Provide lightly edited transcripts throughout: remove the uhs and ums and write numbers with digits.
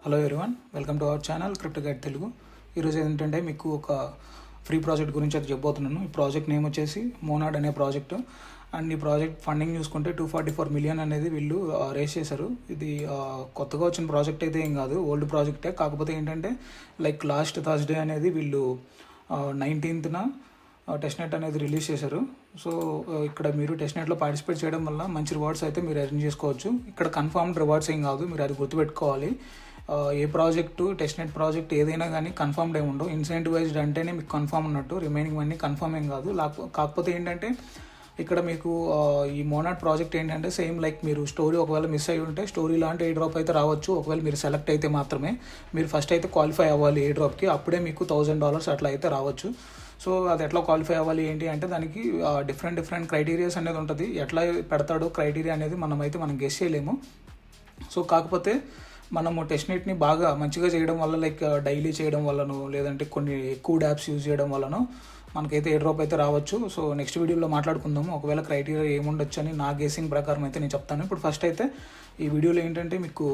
Hello everyone, welcome to our channel crypto guide Telugu. ఈరోజు ఏంటంటే మీకు ఒక ఫ్రీ ప్రాజెక్ట్ గురించి అయితే చెప్పబోతున్నాను. ఈ ప్రాజెక్ట్ నేమ్ వచ్చేసి మోనాడ్ అనే ప్రాజెక్టు. అండ్ ఈ ప్రాజెక్ట్ ఫండింగ్ చూసుకుంటే 244 మిలియన్ అనేది వీళ్ళు రేస్ చేశారు. ఇది కొత్తగా వచ్చిన ప్రాజెక్ట్ అయితే ఏం కాదు, ఓల్డ్ ప్రాజెక్టే. కాకపోతే ఏంటంటే లైక్ లాస్ట్ థర్స్డే అనేది వీళ్ళు 19th టెస్ట్నెట్ అనేది రిలీజ్ చేశారు. సో ఇక్కడ మీరు టెస్ట్నెట్లో పార్టిసిపేట్ చేయడం వల్ల మంచి రివార్డ్స్ అయితే మీరు ఎర్న్ చేసుకోవచ్చు. ఇక్కడ కన్ఫర్మ్డ్ రివార్డ్స్ ఏం కాదు, మీరు అది గుర్తుపెట్టుకోవాలి. ఏ ప్రాజెక్టు టెస్ట్నెట్ ప్రాజెక్ట్ ఏదైనా కానీ కన్ఫర్మ్డ్ ఏమి ఉండవు. ఇన్సెంటివైజ్డ్ అంటేనే మీకు కన్ఫర్మ్ ఉన్నట్టు, రిమైనింగ్ అన్నీ కన్ఫర్మ్ ఏం కాదు. కాకపోతే ఏంటంటే ఇక్కడ మీకు ఈ మోనాడ్ ప్రాజెక్ట్ ఏంటంటే సేమ్ లైక్ మీరు స్టోరీ ఒకవేళ మిస్ అయ్యి ఉంటే స్టోరీ లాంటి ఏ డ్రాప్ అయితే రావచ్చు. ఒకవేళ మీరు సెలెక్ట్ అయితే మాత్రమే, మీరు ఫస్ట్ అయితే క్వాలిఫై అవ్వాలి ఏ డ్రాప్కి, అప్పుడే మీకు $1000 అట్లా అయితే రావచ్చు. సో అది ఎట్లా క్వాలిఫై అవ్వాలి ఏంటి అంటే దానికి డిఫరెంట్ క్రైటీరియాస్ అనేది ఉంటుంది. ఎట్లా పెడతాడో క్రైటీరియా అనేది మనం గెస్ చేయలేము. సో కాకపోతే మనము టెస్ట్నెట్ని బాగా మంచిగా చేయడం వల్ల, లైక్ డైలీ చేయడం వల్లనో లేదంటే కొన్ని ఎక్కువ డ్యాప్స్ యూజ్ చేయడం వల్లనో మనకైతే ఏ డ్రాప్ అయితే రావచ్చు. సో నెక్స్ట్ వీడియోలో మాట్లాడుకుందాము ఒకవేళ క్రైటీరియా ఏముండొచ్చు అని నా గేసింగ్ ప్రకారం అయితే నేను చెప్తాను. ఇప్పుడు ఫస్ట్ అయితే ఈ వీడియోలో ఏంటంటే మీకు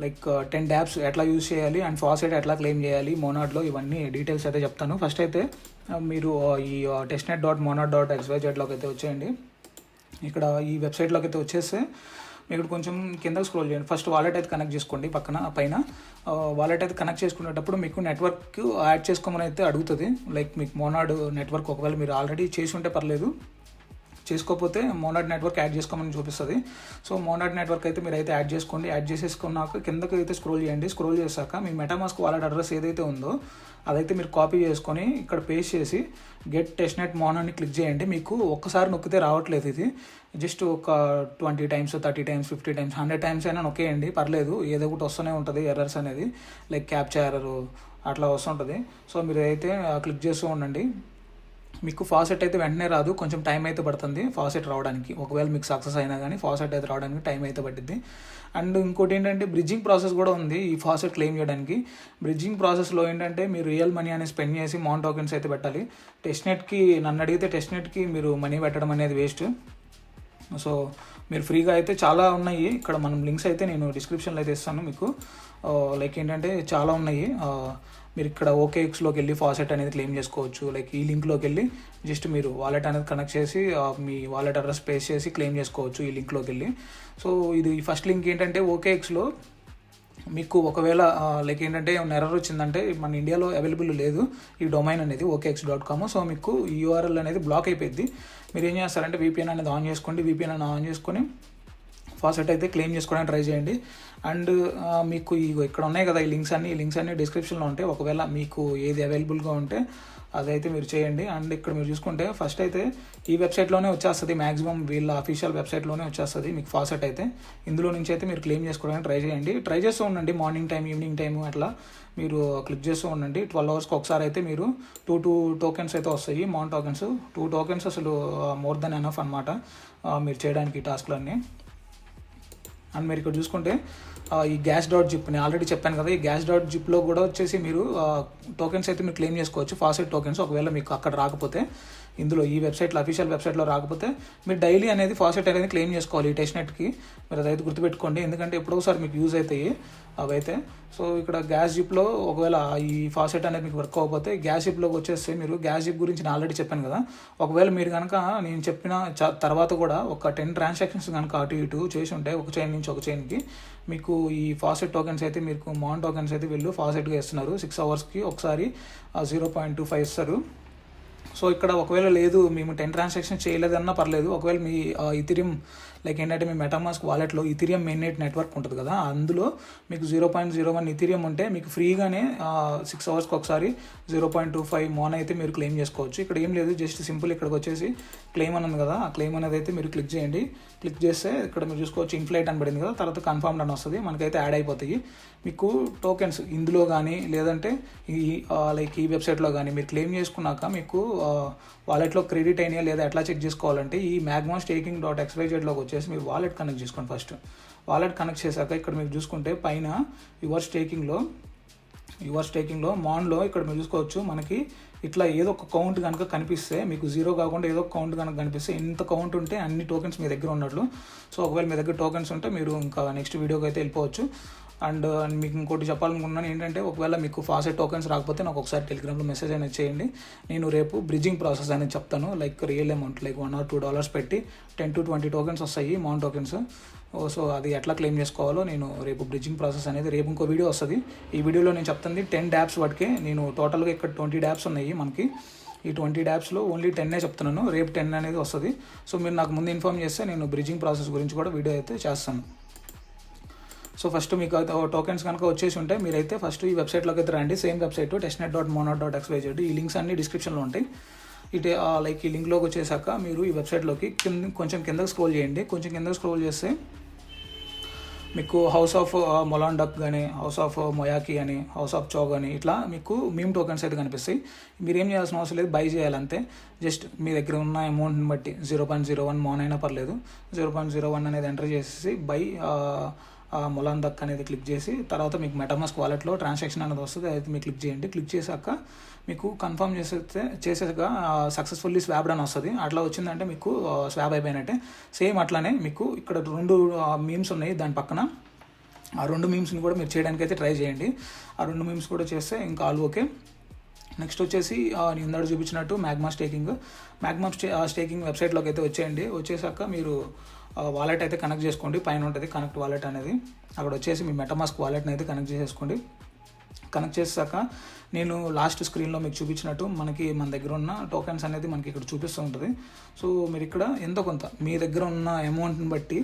లైక్ 10 డ్యాప్స్ ఎట్లా యూజ్ చేయాలి అండ్ ఫాసెట్ ఎట్లా క్లెయిమ్ చేయాలి మోనాడ్లో, ఇవన్నీ డీటెయిల్స్ అయితే చెప్తాను. ఫస్ట్ అయితే మీరు ఈ testnet.monad.xyzలోకి అయితే వచ్చేయండి. ఇక్కడ ఈ వెబ్సైట్లోకి అయితే వచ్చేస్తే మీకు కొంచెం కిందకి స్క్రోల్ చేయండి. ఫస్ట్ వాలెట్ అయితే కనెక్ట్ చేసుకోండి. పైన వాలెట్ అయితే కనెక్ట్ చేసుకునేటప్పుడు మీకు నెట్వర్క్ యాడ్ చేసుకోమని అయితే అడుగుతుంది. లైక్ మీకు మోనాడ్ నెట్వర్క్ ఒకవేళ మీరు ఆల్రెడీ చేసి ఉంటే పర్లేదు, చేసుకోకపోతే మోనాడ్ నెట్వర్క్ యాడ్ చేసుకోమని చూపిస్తుంది. సో మోనాడ్ నెట్వర్క్ అయితే మీరు అయితే యాడ్ చేసుకోండి. యాడ్ చేసేసుకున్నాక కిందకి అయితే స్క్రోల్ చేయండి. స్క్రోల్ చేశాక మీ మెటామాస్క్ వాలెట్ అడ్రస్ ఏదైతే ఉందో అదైతే మీరు కాపీ చేసుకొని ఇక్కడ పేస్ట్ చేసి గెట్ టెస్ట్నెట్ మోన్ అని క్లిక్ చేయండి. మీకు ఒక్కసారి నొక్కితే రావట్లేదు, ఇది జస్ట్ ఒక 20 times 30 times 50 times 100 times అయినా నొక్కేయండి, పర్లేదు. ఏదో ఒకటి వస్తూనే ఉంటుంది ఎర్రర్స్ అనేది, లైక్ క్యాప్చర్ ఎర్రర్ అట్లా వస్తుంటుంది. సో మీరు అయితే క్లిక్ చేస్తూ ఉండండి. మీకు ఫాసెట్ అయితే వెంటనే రాదు, కొంచెం టైం అయితే పడుతుంది ఫాసెట్ రావడానికి. ఒకవేళ మీకు సక్సెస్ అయినా కానీ ఫాసెట్ అయితే రావడానికి టైం అయితే పడుతుంది. అండ్ ఇంకోటి ఏంటంటే బ్రిడ్జింగ్ ప్రాసెస్ కూడా ఉంది ఈ ఫాసెట్ క్లెయిమ్ చేయడానికి. బ్రిడ్జింగ్ ప్రాసెస్లో ఏంటంటే మీరు రియల్ మనీ అనేది స్పెండ్ చేసి మౌంట్ టోకెన్స్ అయితే పెట్టాలి. టెస్ట్నెట్కి నన్ను అడిగితే టెస్ట్నెట్కి మీరు మనీ పెట్టడం అనేది వేస్ట్. సో మీరు ఫ్రీగా అయితే చాలా ఉన్నాయి. ఇక్కడ మనం లింక్స్ అయితే నేను డిస్క్రిప్షన్లో అయితే ఇస్తాను మీకు. లైక్ ఏంటంటే చాలా ఉన్నాయి. మీరు ఇక్కడ OKXలోకి వెళ్ళి ఫాసెట్ అనేది క్లెయిమ్ చేసుకోవచ్చు. లైక్ ఈ లింక్లోకి వెళ్ళి జస్ట్ మీరు వాలెట్ అనేది కనెక్ట్ చేసి మీ వాలెట్ అడ్రస్ పేస్ట్ చేసి క్లెయిమ్ చేసుకోవచ్చు ఈ లింక్లోకి వెళ్ళి. సో ఇది ఫస్ట్ లింక్ ఏంటంటే OKXలో మీకు ఒకవేళ లైక్ ఏంటంటే ఎర్రర్ వచ్చిందంటే మన ఇండియాలో అవైలబుల్ లేదు ఈ డొమైన్ అనేది OKX.com. సో మీకు ఈ URL అనేది బ్లాక్ అయిపోయింది. మీరు ఏం చేస్తారంటే VPN అనేది ఆన్ చేసుకోండి. VPN అనేది ఆన్ చేసుకొని ఫాసెట్ అయితే క్లెయిమ్ చేసుకోవడానికి ట్రై చేయండి. అండ్ మీకు ఇక్కడ ఉన్నాయి కదా ఈ లింక్స్ అన్ని డిస్క్రిప్షన్లో ఉంటాయి. ఒకవేళ మీకు ఏది అవైలబుల్గా ఉంటే అదైతే మీరు చేయండి. అండ్ ఇక్కడ మీరు చూసుకుంటే ఫస్ట్ అయితే ఈ వెబ్సైట్లోనే వచ్చేస్తుంది, మ్యాక్సిమం వీళ్ళ అఫీషియల్ వెబ్సైట్లోనే వచ్చేస్తుంది మీకు ఫాసెట్ అయితే. ఇందులో నుంచి అయితే మీరు క్లెయిమ్ చేసుకోవడానికి ట్రై చేయండి. ట్రై చేస్తూ ఉండండి, మార్నింగ్ టైం ఈవినింగ్ టైం అట్లా మీరు క్లిక్ చేస్తూ ఉండండి. 12 hours ఒకసారి అయితే మీరు 2 tokens అయితే వస్తాయి, మౌంట్ టోకెన్స్. 2 tokens అసలు మోర్ దెన్ ఎనఫ్ అనమాట మీరు చేయడానికి ఈ టాస్క్లన్నీ. అండ్ మీరు ఇక్కడ చూసుకుంటే ఈ gas.zip నేను ఆల్రెడీ చెప్పాను కదా, ఈ gas.zipలో కూడా వచ్చేసి మీరు టోకెన్స్ అయితే మీరు క్లెయిమ్ చేసుకోవచ్చు, ఫాసెట్ టోకెన్స్. ఒకవేళ మీకు అక్కడ రాకపోతే, ఇందులో ఈ వెబ్సైట్లో అఫీషియల్ వెబ్సైట్లో రాకపోతే మీరు డైలీ అనేది ఫాసెట్ అనేది క్లెయిమ్ చేసుకోవాలి ఈ టెస్ట్నెట్కి. మీరు అదైతే గుర్తుపెట్టుకోండి, ఎందుకంటే ఎప్పుడో ఒకసారి మీకు యూజ్ అవుతాయి అవైతే. సో ఇక్కడ gas.zipలో ఒకవేళ ఈ ఫాసెట్ అనేది మీకు వర్క్ అవ్వకపోతే gas.zipలోకి వచ్చేస్తే మీరు gas.zip గురించి నేను ఆల్రెడీ చెప్పాను కదా. ఒకవేళ మీరు కనుక నేను చెప్పిన తర్వాత కూడా ఒక 10 transactions కనుక అటు ఇటు చేసి ఉంటే ఒక చైన్ నుంచి ఒక చైన్కి, మీకు ఈ ఫాసెట్ టోకెన్స్ అయితే మీకు మౌంట్ టోకెన్స్ అయితే వీళ్ళు ఫాసెట్గా ఇస్తున్నారు. 6 hours ఒకసారి 0.25 ఇస్తారు. సో ఇక్కడ ఒకవేళ లేదు మేము 10 transactions చేయలేదన్నా పర్లేదు, ఒకవేళ మీ ఇథీరియం లైక్ ఏంటంటే మీ మెటామాస్క్ వాలెట్లో ఇథీరియం మెయిన్ నెట్వర్క్ ఉంటుంది కదా, అందులో మీకు 0.01 ఇథీరియం ఉంటే మీకు ఫ్రీగానే 6 hours ఒకసారి 0.25 మోన్ అయితే మీరు క్లెయిమ్ చేసుకోవచ్చు. ఇక్కడ ఏం లేదు, జస్ట్ సింపుల్ ఇక్కడికి వచ్చేసి క్లెయిమ్ అని ఉంది కదా, ఆ క్లెయిమ్ అనేది అయితే మీరు క్లిక్ చేయండి. క్లిక్ చేస్తే ఇక్కడ మీరు చూసుకోవచ్చు ఇన్ఫ్లైట్ అని పడింది కదా, తర్వాత కన్ఫర్మ్డ్ అని వస్తుంది, మనకైతే యాడ్ అయిపోతాయి. మీకు టోకెన్స్ ఇందులో కానీ లేదంటే ఈ వెబ్సైట్లో కానీ మీరు క్లెయిమ్ చేసుకున్నాక మీకు వాలెట్లో క్రెడిట్ అయినా లేదా ఎట్లా చెక్ చేసుకోవాలంటే ఈ magmastaking.xyzలోకి వచ్చేసి మీరు వాలెట్ కనెక్ట్ చేసుకోండి. ఫస్ట్ వాలెట్ కనెక్ట్ చేశాక ఇక్కడ మీరు చూసుకుంటే పైన యువర్ స్టేకింగ్లో మాన్లో ఇక్కడ మీరు చూసుకోవచ్చు మనకి ఇట్లా ఏదో ఒక కౌంట్ కనుక కనిపిస్తే, మీకు 0 కాకుండా ఏదో ఒక కౌంట్ కనుక కనిపిస్తే, ఎంత కౌంట్ ఉంటే అన్ని టోకెన్స్ మీ దగ్గర ఉన్నట్లు. సో ఒకవేళ మీ దగ్గర టోకెన్స్ ఉంటే మీరు ఇంకా నెక్స్ట్ వీడియోకి అయితే వెళ్ళిపోవచ్చు. అండ్ మీకు ఇంకోటి చెప్పాలనుకున్నాను ఏంటంటే, ఒకవేళ మీకు ఫాసెట్ టోకెన్స్ రాకపోతే నాకు ఒకసారి టెలిగ్రామ్లో మెసేజ్ అనేది చేయండి. నేను రేపు బ్రిడ్జింగ్ ప్రాసెస్ అనేది చెప్తాను. Like real amount like $1 or $2 పెట్టి 10 to 20 టోకెన్స్ వస్తాయి మౌంట్ టోకెన్స్. సో అది ఎట్లా క్లెయిమ్ చేసుకోవాలో నేను రేపు బ్రిడ్జింగ్ ప్రాసెస్ అనేది రేపు ఇంకో వీడియో వస్తుంది. ఈ వీడియోలో నేను చెప్తుంది 10 డాప్స్ వాటికే. నేను టోటల్గా ఇక్కడ 20 డాప్స్ ఉన్నాయి మనకి. ఈ 20 డాప్స్లో ఓన్లీ 10 చెప్తున్నాను. రేపు 10 అనేది వస్తుంది. సో మీరు నాకు ముందు ఇన్ఫార్మ్ చేస్తే నేను బ్రిడ్జింగ్ ప్రాసెస్ గురించి కూడా వీడియో అయితే చేస్తాను. సో ఫస్ట్ మీకు టోకెన్స్ కనుక వచ్చేసి ఉంటే మీరైతే ఫస్ట్ ఈ వెబ్సైట్లోకి అయితే రండి. Same website testnet.monad.xyz. ఈ లింక్స్ అన్ని డిస్క్రిప్షన్లో ఉంటాయి. ఇటే లైక్ ఈ లింక్లోకి వచ్చేసాక మీరు ఈ వెబ్సైట్లోకి కొంచెం కిందకి స్క్రోల్ చేయండి. కొంచెం కిందకి స్క్రోల్ చేస్తే మీకు హౌస్ ఆఫ్ మొలాండక్ కానీ, హౌస్ ఆఫ్ మొయాకి అని, హౌస్ ఆఫ్ చోగ్ అని ఇట్లా మీకు మీమ్ టోకెన్స్ అయితే కనిపిస్తాయి. మీరు ఏం చేయాల్సిన అవసరం లేదు, బై చేయాలంతే. జస్ట్ మీ దగ్గర ఉన్న అమౌంట్ని బట్టి 0.01 మోన్ అయినా పర్లేదు, 0.01 అనేది ఎంటర్ చేసేసి బై మొలాండక్ అనేది క్లిక్ చేసి తర్వాత మీకు మెటామాస్క్ వాలెట్లో ట్రాన్సాక్షన్ అనేది వస్తుంది. అయితే మీరు క్లిక్ చేయండి. క్లిక్ చేశాక మీకు కన్ఫర్మ్ చేసాక సక్సెస్ఫుల్లీ స్వాబ్డ్ అని వస్తుంది. అట్లా వచ్చిందంటే మీకు స్వాబ్ అయిపోయినట్టే. సేమ్ అట్లానే మీకు ఇక్కడ 2 మీమ్స్ ఉన్నాయి దాని పక్కన. ఆ 2 మీమ్స్ని కూడా మీరు చేయడానికి అయితే ట్రై చేయండి. ఆ 2 మీమ్స్ కూడా చేస్తే ఇంకా ఆల్ ఓకే. నెక్స్ట్ వచ్చేసి నేను ఇందాక చూపించినట్టు మ్యాగ్మా స్టేకింగ్ వెబ్సైట్లోకి అయితే వచ్చేయండి. వచ్చేసాక మీరు వాలెట్ అయితే కనెక్ట్ చేసుకోండి. పైన ఉంటుంది కనెక్ట్ వాలెట్ అనేది. అక్కడ వచ్చేసి మీ మెటామాస్క్ వాలెట్ని అయితే కనెక్ట్ చేసేసుకోండి. కనెక్ట్ చేసాక నేను లాస్ట్ స్క్రీన్లో మీకు చూపించినట్టు మన దగ్గర ఉన్న టోకెన్స్ అనేది మనకి ఇక్కడ చూపిస్తూ ఉంటుంది. సో మీరు ఇక్కడ ఎంతో కొంత మీ దగ్గర ఉన్న అమౌంట్ని బట్టి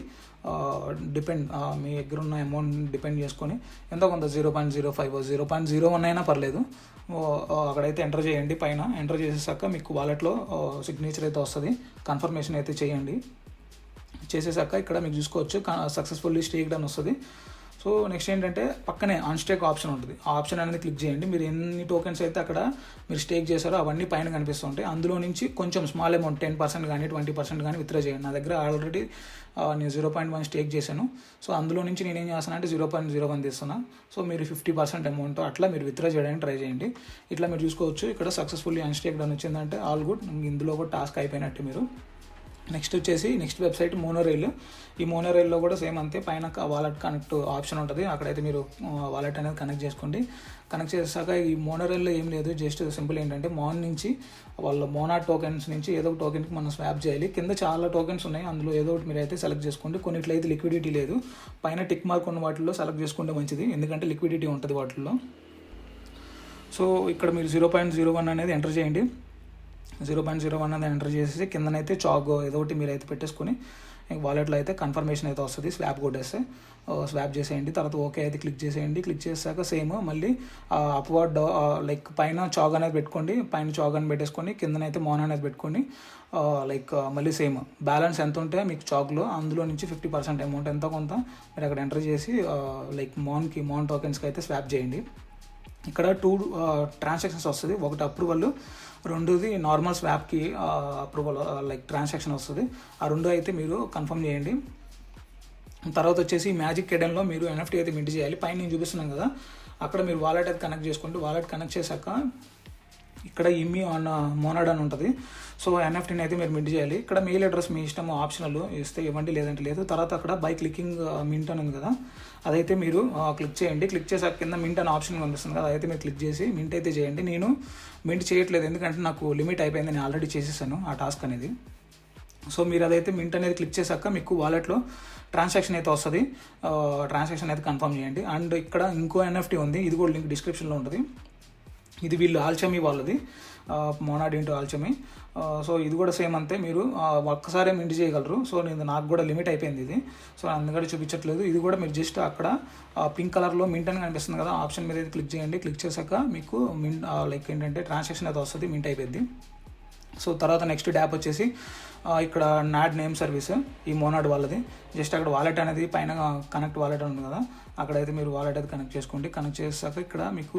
మీ దగ్గర ఉన్న అమౌంట్ని డిపెండ్ చేసుకొని ఎంతో కొంత 0.05 0.01 అయినా పర్లేదు అక్కడైతే ఎంటర్ చేయండి. పైన ఎంటర్ చేసేసాక మీకు వాలెట్లో సిగ్నేచర్ అయితే వస్తుంది. కన్ఫర్మేషన్ అయితే చేయండి. చేసేసాక ఇక్కడ మీకు చూసుకోవచ్చు సక్సెస్ఫుల్లీ స్టేక్డ్ అని వస్తుంది. సో నెక్స్ట్ ఏంటంటే పక్కనే అన్స్టేక్ ఆప్షన్ ఉంటుంది. ఆ ఆప్షన్ అనేది క్లిక్ చేయండి. మీరు ఎన్ని టోకెన్స్ అయితే అక్కడ మీరు స్టేక్ చేశారో అవన్నీ పైన కనిపిస్తూ ఉంటాయి. అందులో నుంచి కొంచెం స్మాల్ అమౌంట్ 10% కానీ 20% కానీ విత్డ్రా చేయండి. నా దగ్గర ఆల్రెడీ నేను 0.1 స్టేక్ చేశాను. సో అందులో నుంచి నేనేం చేస్తాను అంటే 0.01 తీస్తున్నా. సో మీరు 50% అమౌంట్ అట్లా మీరు విత్డ్రా చేయడానికి ట్రై చేయండి. ఇట్లా మీరు చూసుకోవచ్చు ఇక్కడ సక్సెస్ఫుల్లీ అన్స్టేక్డ్ అని వచ్చిందంటే ఆల్ గుడ్. ఇందులో కూడా టాస్క్ అయిపోయినట్టు మీరు. నెక్స్ట్ వచ్చేసి నెక్స్ట్ వెబ్సైట్ మోనోరైల్. ఈ మోనోరైల్లో కూడా సేమ్ అంతే. పైన వాలెట్ కనెక్ట్ ఆప్షన్ ఉంటుంది. అక్కడైతే మీరు వాలెట్ అనేది కనెక్ట్ చేసుకోండి. కనెక్ట్ చేసాక ఈ మోనోరైల్లో ఏం లేదు, జస్ట్ సింపుల్ ఏంటంటే నుంచి వాళ్ళ మోనాడ్ టోకెన్స్ నుంచి ఏదో ఒక టోకెన్కి మనం స్వాప్ చేయాలి. కింద చాలా టోకెన్స్ ఉన్నాయి. అందులో ఏదో ఒకటి మీరు అయితే సెలెక్ట్ చేసుకోండి. కొన్నిట్లయితే లిక్విడిటీ లేదు. పైన టిక్ మార్క్ ఉన్న వాటిల్లో సెలెక్ట్ చేసుకుంటే మంచిది, ఎందుకంటే లిక్విడిటీ ఉంటుంది వాటిల్లో. సో ఇక్కడ మీరు 0.01 అనేది ఎంటర్ చేయండి. 0.01 అనేది ఎంటర్ చేసేసి కిందనైతే చాగ్ ఏదో ఒకటి మీరు అయితే పెట్టేసుకొని వాలెట్లో అయితే కన్ఫర్మేషన్ అయితే వస్తుంది. స్వాప్ కొట్టేస్తే స్వాప్ చేసేయండి. తర్వాత ఓకే అయితే క్లిక్ చేసేయండి. క్లిక్ చేసాక సేమ్ మళ్ళీ అప్వర్డ్ లైక్ పైన చాగ్ అనేది పెట్టుకోండి. పైన చాగ్ అని పెట్టేసుకొని కిందనైతే మోన్ అనేది పెట్టుకొని లైక్ మళ్ళీ సేమ్ బ్యాలెన్స్ ఎంత ఉంటే మీకు చాగ్లో అందులో నుంచి 50% అమౌంట్ ఎంతో కొంత మీరు అక్కడ ఎంటర్ చేసి లైక్ మోన్ టోకెన్స్కి అయితే స్వాప్ చేయండి. ఇక్కడ 2 ట్రాన్సాక్షన్స్ వస్తుంది. ఒకటి అప్రూవల్, రెండోది నార్మల్ స్వాప్కి అప్రూవల్ లైక్ ట్రాన్సాక్షన్ వస్తుంది. ఆ 2 అయితే మీరు కన్ఫర్మ్ చేయండి. తర్వాత వచ్చేసి మ్యాజిక్ ఎడెన్లో మీరు NFT అయితే మింట్ చేయాలి. పైన నేను చూపిస్తున్నాను కదా, అక్కడ మీరు వాలెట్ అయితే కనెక్ట్ చేసుకోండి. వాలెట్ కనెక్ట్ చేశాక ఇక్కడ ఇమ్మి ఆన్ మోనాడ్ అని ఉంటుంది. సో NFTని అయితే మీరు మింట్ చేయాలి. ఇక్కడ మెయిల్ అడ్రస్ మీ ఇష్టం, ఆప్షనల్ ఇస్తే ఇవ్వండి లేదంటే లేదు. తర్వాత అక్కడ బై క్లికింగ్ మింట్ అని ఉంది కదా, అదైతే మీరు క్లిక్ చేయండి. క్లిక్ చేసాక కింద మింట్ అనే ఆప్షన్ కనిపిస్తుంది కదా, అదైతే మీరు క్లిక్ చేసి మింట్ అయితే చేయండి. నేను మింట్ చేయట్లేదు ఎందుకంటే నాకు లిమిట్ అయిపోయింది, నేను ఆల్రెడీ చేసేసాను ఆ టాస్క్ అనేది. సో మీరు అదైతే మింట్ అనేది క్లిక్ చేశాక మీకు వాలెట్లో ట్రాన్సాక్షన్ అయితే వస్తుంది. ట్రాన్సాక్షన్ అయితే కన్ఫర్మ్ చేయండి. అండ్ ఇక్కడ ఇంకో NFT ఉంది, ఇది కూడా లింక్ డిస్క్రిప్షన్లో ఉంటుంది. ఇది వీళ్ళు ఆల్చమీ వాళ్ళది, మోనాడ్ ఇంటూ ఆల్చమీ. సో ఇది కూడా సేమ్ అంతే, మీరు ఒక్కసారే మింట్ చేయగలరు. సో నాకు కూడా లిమిట్ అయిపోయింది ఇది, సో అందుకని చూపించట్లేదు. ఇది కూడా మీరు జస్ట్ అక్కడ పింక్ కలర్లో మింట్ అని కనిపిస్తుంది కదా, ఆప్షన్ మీద అయితే క్లిక్ చేయండి. క్లిక్ చేశాక మీకు మింట్ లైక్ ఏంటంటే ట్రాన్సాక్షన్ అయితే వస్తుంది, మింట్ అయిపోయింది. సో తర్వాత నెక్స్ట్ డ్యాప్ వచ్చేసి ఇక్కడ నాడ్ నేమ్ సర్వీస్, ఈ మోనాడ్ వాళ్ళది. జస్ట్ అక్కడ వాలెట్ అనేది పైన కనెక్ట్ వాలెట్ ఉంది కదా, అక్కడైతే మీరు వాలెట్ అయితే కనెక్ట్ చేసుకోండి. కనెక్ట్ చేసాక ఇక్కడ మీకు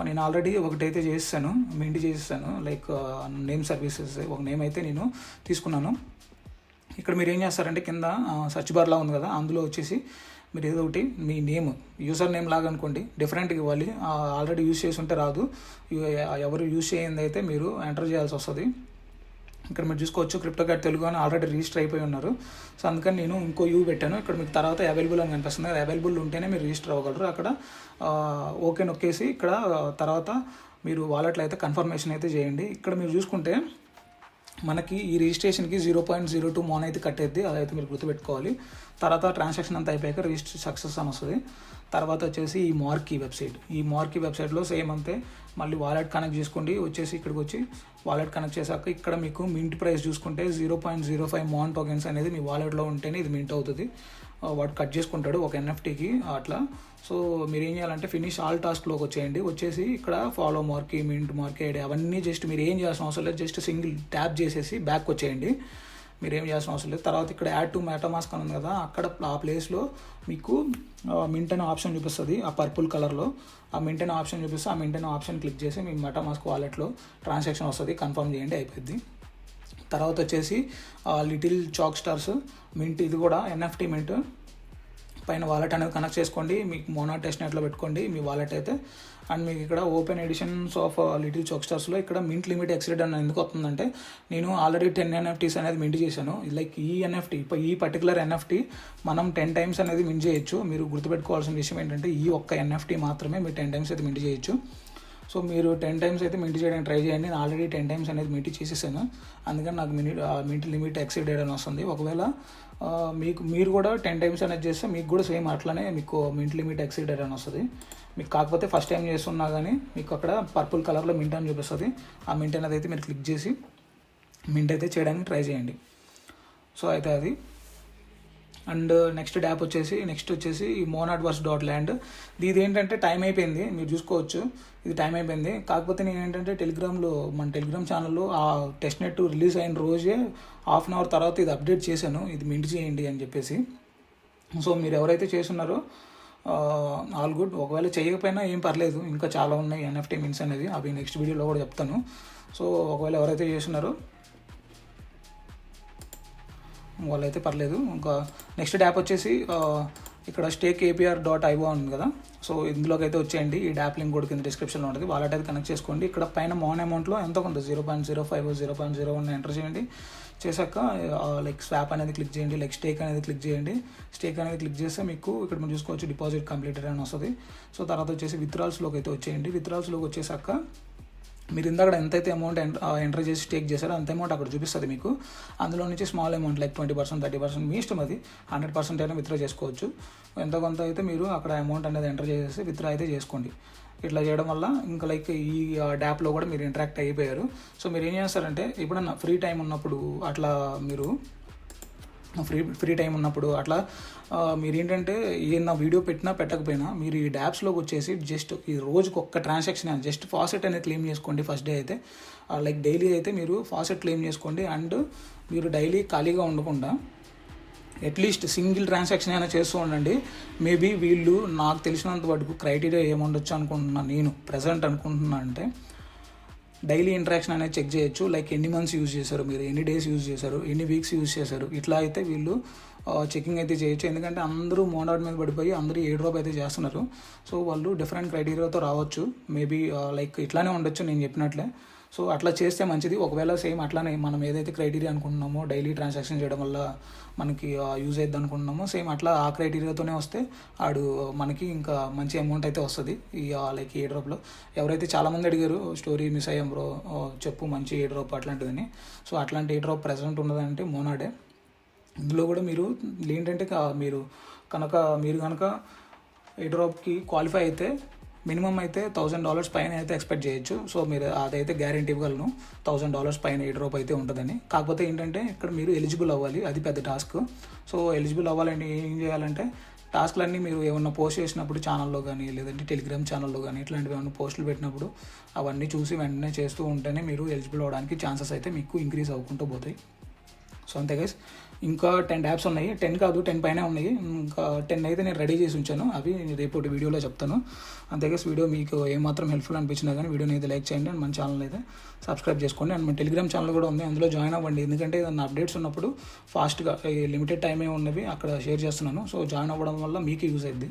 నేను ఆల్రెడీ ఒకటైతే చేసాను, మింట్ చేసేసాను లైక్ నేమ్ సర్వీసెస్, ఒక నేమ్ అయితే నేను తీసుకున్నాను. ఇక్కడ మీరు ఏం చేస్తారంటే కింద సర్చ్ బార్లా ఉంది కదా, అందులో వచ్చేసి మీరు ఏదో ఒకటి మీ నేమ్ యూజర్ నేమ్ లాగా అనుకోండి, డిఫరెంట్గా ఇవ్వాలి. ఆల్రెడీ యూజ్ చేసి ఉంటే రాదు, ఎవరు యూజ్ చేయండి అయితే మీరు ఎంటర్ చేయాల్సి వస్తుంది. ఇక్కడ మీరు చూసుకోవచ్చు క్రిప్టో గైడ్ తెలుగు అని ఆల్రెడీ రిజిస్టర్ అయిపోయి ఉన్నారు. సో అందుకని నేను ఇంకో యూ పెట్టాను. ఇక్కడ మీకు తర్వాత అవైలబుల్ అని కనిపిస్తుంది. అది అవైలబుల్ ఉంటేనే మీరు రిజిస్టర్ అవ్వగలరు. అక్కడ ఓకే నొక్కేసి ఇక్కడ తర్వాత మీరు వాలెట్లో అయితే కన్ఫర్మేషన్ అయితే చేయండి. ఇక్కడ మీరు చూసుకుంటే మనకి ఈ రిజిస్ట్రేషన్కి 0.02 మోన్ అయితే కట్టేద్ది, అదైతే మీరు గుర్తుపెట్టుకోవాలి. తర్వాత ట్రాన్సాక్షన్ అంతా అయిపోయాక రిజిస్టర్ సక్సెస్ అని వస్తుంది. తర్వాత వచ్చేసి ఈ మార్కీ వెబ్సైట్లో సేమ్ అంతే, మళ్ళీ వాలెట్ కనెక్ట్ చేసుకోండి. వచ్చేసి ఇక్కడికి వచ్చి వాలెట్ కనెక్ట్ చేశాక ఇక్కడ మీకు మింట్ ప్రైస్ చూసుకుంటే 0.05 మోన్ టోకెన్స్ అనేది మీ వాలెట్లో ఉంటేనే ఇది మింట్ అవుతుంది. వాడు కట్ చేసుకుంటాడు ఒక ఎన్ఎఫ్టీకి అట్లా. సో మీరు ఏం చేయాలంటే ఫినిష్ ఆల్ టాస్క్లోకి వచ్చేసి ఇక్కడ follow marquee, mint marquee ID అవన్నీ జస్ట్ మీరు ఏం చేయాల్సిన అవసరం లేదు. జస్ట్ సింగిల్ ట్యాప్ చేసేసి బ్యాక్ వచ్చేయండి. మీరు ఏం చేయాల్సిన అవసరం లేదు. తర్వాత ఇక్కడ యాడ్ టు మెటామాస్క్ అని ఉంది కదా, అక్కడ ఆ ప్లేస్లో మీకు మింట్ అనే ఆప్షన్ చూపిస్తుంది. ఆ పర్పుల్ కలర్లో ఆ మింట్ అనే ఆప్షన్ చూపిస్తే ఆ మింట్ అనే ఆప్షన్ క్లిక్ చేసి మీ మెటామాస్క్ వాలెట్లో ట్రాన్సాక్షన్ వస్తుంది. కన్ఫర్మ్ చేయండి, అయిపోద్ది. తర్వాత వచ్చేసి లిటిల్ చాక్ స్టార్స్ మింట్, ఇది కూడా ఎన్ఎఫ్టీ మింట్. పైన వాలెట్ అనేది కనెక్ట్ చేసుకోండి, మీకు మోనాడ్ టెస్ట్నెట్లో పెట్టుకోండి మీ వాలెట్ అయితే. అండ్ మీకు ఇక్కడ open editions of little chalk స్టార్స్లో ఇక్కడ మింట్ లిమిట్ ఎక్సీడ్ అని ఎందుకు వస్తుందంటే, నేను ఆల్రెడీ 10 ఎన్ఎఫ్టీస్ అనేది మింట్ చేశాను. లైక్ ఈ ఎన్ఎఫ్టీ, ఈ పర్టికులర్ ఎన్ఎఫ్టీ మనం 10 టైమ్స్ అనేది మింట్ చేయొచ్చు. మీరు గుర్తుపెట్టుకోవాల్సిన విషయం ఏంటంటే ఈ ఒక్క ఎన్ఎఫ్టీ మాత్రమే మీరు 10 టైమ్స్ అయితే మింట్ చేయొచ్చు. సో మీరు 10 టైమ్స్ అయితే మింట్ చేయడానికి ట్రై చేయండి. నేను ఆల్రెడీ 10 టైమ్స్ అనేది మింట్ చేసేసాను, అందుకని నాకు మింట్ లిమిట్ ఎక్సీడెడ్ అని వస్తుంది. ఒకవేళ మీరు కూడా 10 టైమ్స్ అనేది చేస్తే మీకు కూడా సేమ్ అట్లానే మీకు మింట్ లిమిట్ ఎక్సీడెడ్ అని వస్తుంది. మీకు కాకపోతే ఫస్ట్ టైం చేస్తున్నా కానీ మీకు అక్కడ పర్పుల్ కలర్లో మింట్ అని చూపిస్తుంది. ఆ మింట్ అనేది అయితే మీరు క్లిక్ చేసి మింట్ అయితే చేయడానికి ట్రై చేయండి. సో అయితే అది. అండ్ నెక్స్ట్ వచ్చేసి ఈ monadverse.land. ఇది ఏంటంటే టైం అయిపోయింది, మీరు చూసుకోవచ్చు ఇది టైం అయిపోయింది. కాకపోతే నేను ఏంటంటే మన టెలిగ్రామ్ ఛానల్లో ఆ టెస్ట్ నెట్ రిలీజ్ అయిన రోజే హాఫ్ అన్ అవర్ తర్వాత ఇది అప్డేట్ చేశాను, ఇది మింట్ చేయండి అని చెప్పేసి. సో మీరు ఎవరైతే చేస్తున్నారో ఆల్ గుడ్. ఒకవేళ చేయకపోయినా ఏం పర్లేదు, ఇంకా చాలా ఉన్నాయి ఎన్ఎఫ్టీ మింట్స్ అనేది, అవి నెక్స్ట్ వీడియోలో కూడా చెప్తాను. సో ఒకవేళ ఎవరైతే చేస్తున్నారో వాళ్ళైతే పర్లేదు. ఇంకా నెక్స్ట్ యాప్ వచ్చేసి ఇక్కడ stakeapr.io ఉంది కదా, సో ఇందులోకి అయితే వచ్చేయండి. ఈ యాప్ లింక్ కూడా కింద డిస్క్రిప్షన్లో ఉంటుంది. వాలెట్ అయితే కనెక్ట్ చేసుకోండి. ఇక్కడ పైన మోన్ అమౌంట్లో ఎంతో కొంత 0.05 0.01 ఎంటర్ చేయండి. చేశాక లైక్ స్వాప్ అనేది క్లిక్ చేయండి, లైక్ స్టేక్ అనేది క్లిక్ చేయండి. స్టేక్ అనేది క్లిక్ చేస్తే మీకు ఇక్కడ మీరు చూసుకోవచ్చు డిపాజిట్ కంప్లీటెడ్ అని వస్తుంది. సో తర్వాత వచ్చేసి విత్డ్రాల్స్లోకి అయితే వచ్చేయండి. విత్డ్రాల్స్లోకి వచ్చేసాక మీరు ఇందాక ఎంతైతే అమౌంట్ ఎంటర్ చేసి స్టేక్ చేశారో అంత అమౌంట్ అక్కడ చూపిస్తుంది మీకు. అందులో నుంచి స్మాల్ అమౌంట్ లైక్ 20% 30% మీ ఇష్టం, అది 100% అయినా విత్డ్రా చేసుకోవచ్చు. ఎంత కొంత అయితే మీరు అక్కడ అమౌంట్ అనేది ఎంటర్ చేసేసి విత్డ్రా అయితే చేసుకోండి. ఇట్లా చేయడం వల్ల ఇంకా లైక్ ఈ యాప్లో కూడా మీరు ఇంటరాక్ట్ అయిపోయారు. సో మీరు ఏం చేస్తారంటే ఎప్పుడన్నా ఫ్రీ టైం ఉన్నప్పుడు అట్లా మీరు మీరు ఏంటంటే ఏదైనా వీడియో పెట్టినా పెట్టకపోయినా మీరు ఈ యాప్స్లోకి వచ్చేసి జస్ట్ ఈ రోజుకి ఒక్క ట్రాన్సాక్షన్ జస్ట్ ఫాసెట్ అనేది క్లెయిమ్ చేసుకోండి. ఫస్ట్ డే అయితే లైక్ డైలీ అయితే మీరు ఫాసెట్ క్లెయిమ్ చేసుకోండి. అండ్ మీరు డైలీ ఖాళీగా ఉండకుండా అట్లీస్ట్ సింగిల్ ట్రాన్సాక్షన్ అయినా చేస్తూ ఉండండి. మేబీ వీళ్ళు నాకు తెలిసినంత వరకు క్రైటీరియా ఏముండొచ్చు అనుకుంటున్నాను, నేను ప్రజెంట్ అనుకుంటున్నా అంటే డైలీ ఇంటరాక్షన్ అనేది చెక్ చేయొచ్చు. లైక్ ఎన్ని మంత్స్ యూజ్ చేశారు, మీరు ఎన్ని డేస్ యూజ్ చేశారు, ఎన్ని వీక్స్ యూజ్ చేశారు, ఇట్లా అయితే వీళ్ళు చెకింగ్ అయితే చేయొచ్చు. ఎందుకంటే అందరూ మోనాడ్ మీద పడిపోయి అందరూ ఏ డ్రాప్ అయితే చేస్తున్నారు. సో వాళ్ళు డిఫరెంట్ క్రైటీరియాతో రావచ్చు. మేబీ లైక్ ఇట్లానే ఉండొచ్చు నేను చెప్పినట్లే. సో అట్లా చేస్తే మంచిది. ఒకవేళ సేమ్ అట్లానే మనం ఏదైతే క్రైటీరియా అనుకుంటున్నామో డైలీ ట్రాన్సాక్షన్ చేయడం వల్ల మనకి యూజ్ అవుతుంది అనుకుంటున్నామో సేమ్ అట్లా ఆ క్రైటీరియాతోనే వస్తే మనకి ఇంకా మంచి అమౌంట్ అయితే వస్తుంది. ఈ లైక్ ఏ డ్రాప్లో ఎవరైతే చాలామంది అడిగారు స్టోరీ మిస్ అయ్యాం బ్రో చెప్పు మంచి ఏ డ్రాప్ అట్లాంటిదని. సో అట్లాంటి ఏ డ్రాప్ ప్రెజెంట్ ఉన్నదంటే మోనాడే. ఇందులో కూడా మీరు ఏంటంటే మీరు కనుక ఏ డ్రాప్కి క్వాలిఫై అయితే మినిమం అయితే $1,000 పైన అయితే ఎక్స్పెక్ట్ చేయొచ్చు. సో మీరు అదైతే గ్యారెంటీ ఇవ్వగలను, $1,000 పైన ఏ డ్రాప్ అయితే ఉంటుందని. కాకపోతే ఏంటంటే ఇక్కడ మీరు ఎలిజిబుల్ అవ్వాలి, అది పెద్ద టాస్క్. సో ఎలిజిబుల్ అవ్వాలంటే ఏం చేయాలంటే టాస్క్లన్నీ మీరు ఏమన్నా పోస్ట్ చేసినప్పుడు ఛానల్లో కానీ లేదంటే టెలిగ్రామ్ ఛానల్లో కానీ ఇట్లాంటివి ఏమైనా పోస్టులు పెట్టినప్పుడు అవన్నీ చూసి వెంటనే చేస్తూ ఉంటేనే మీరు ఎలిజిబుల్ అవ్వడానికి ఛాన్సెస్ అయితే మీకు ఇంక్రీజ్ అవ్వకుంటూ పోతాయి. సో అంతే గైస్. ఇంకా 10 యాప్స్ ఉన్నాయి, 10 కాదు 10 పైన ఉన్నాయి. ఇంకా 10 అయితే నేను రెడీ చేసి ఉంచాను, అవి రేపు వీడియోలో చెప్తాను. అంతే గైస్. వీడియో మీకు ఏమాత్రం హెల్ప్ఫుల్ అనిపించినా కానీ వీడియోని అయితే లైక్ చేయండి అండ్ మన ఛానల్ అయితే సబ్స్క్రైబ్ చేసుకోండి. అండ్ మన టెలిగ్రామ్ ఛానల్ కూడా ఉంది, అందులో జాయిన్ అవ్వండి. ఎందుకంటే ఏదైనా అప్డేట్స్ ఉన్నప్పుడు ఫాస్ట్గా లిమిటెడ్ టైమే ఉన్నవి అక్కడ షేర్ చేస్తున్నాను. సో జాయిన్ అవ్వడం వల్ల మీకు యూజ్ అవుతుంది.